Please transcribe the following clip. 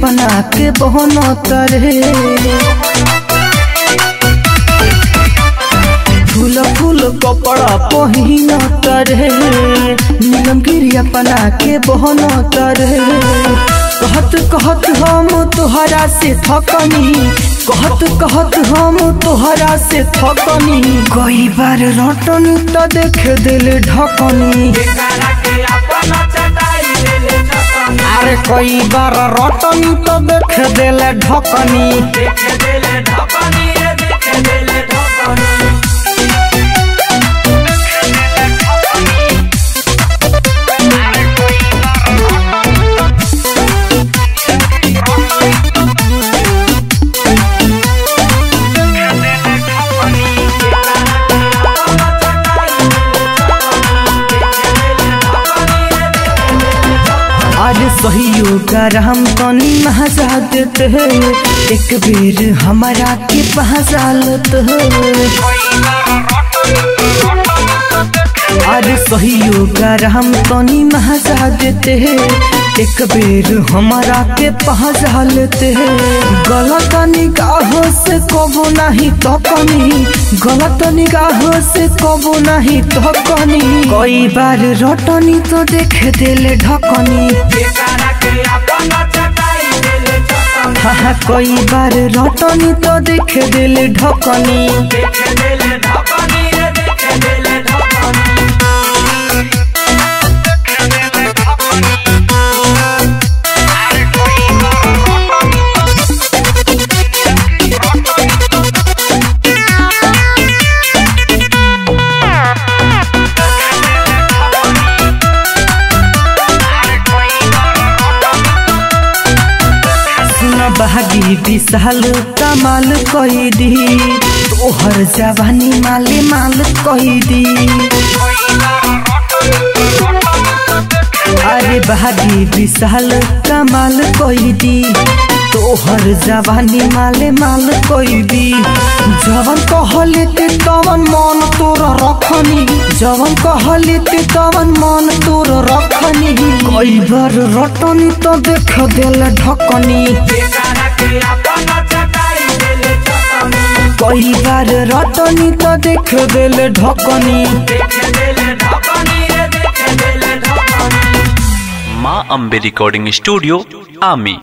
अपना के बहनो तरे फूल फूल कपड़ा पहिन तरे नीलमगिरी अपना के बहनो तरे कहत कहत हम तोहरा से थकनी कहत कहत हम तोहरा से थकनी कई बार रटनी तो देख दिल ढकनी अरे कई बार रटनी तो देख दिल ढकनी सहयोग हम तनी महजा देते है एक बेर हमारा के पहचालत है अरे सहयोग हम तनी महजा देते है एक बेर हमारा के पहचालते है गलत निगाह से कबो नहीं तकनी गलत निगाह से कबो नहीं तकनी कई बार रटनी तो देख दिल ढकनी हाँ कई बार रटनी तो देख दिल ढकनी बहागी विशाल कमाल कई दी तोहर जवानी माले माल कई दी अरे बहागी विशाल कमाल कई दी तोहर जवानी माले माल कई दी जवन कहले ते तवन मन तोर रखनी जवन कहले ते तवन मन तोर रखनी कई बार रटनी तो देख दिल ढकनी कई बार रटनी तो देख दिल ढकनी। माँ अम्बे रिकॉर्डिंग स्टूडियो आमी।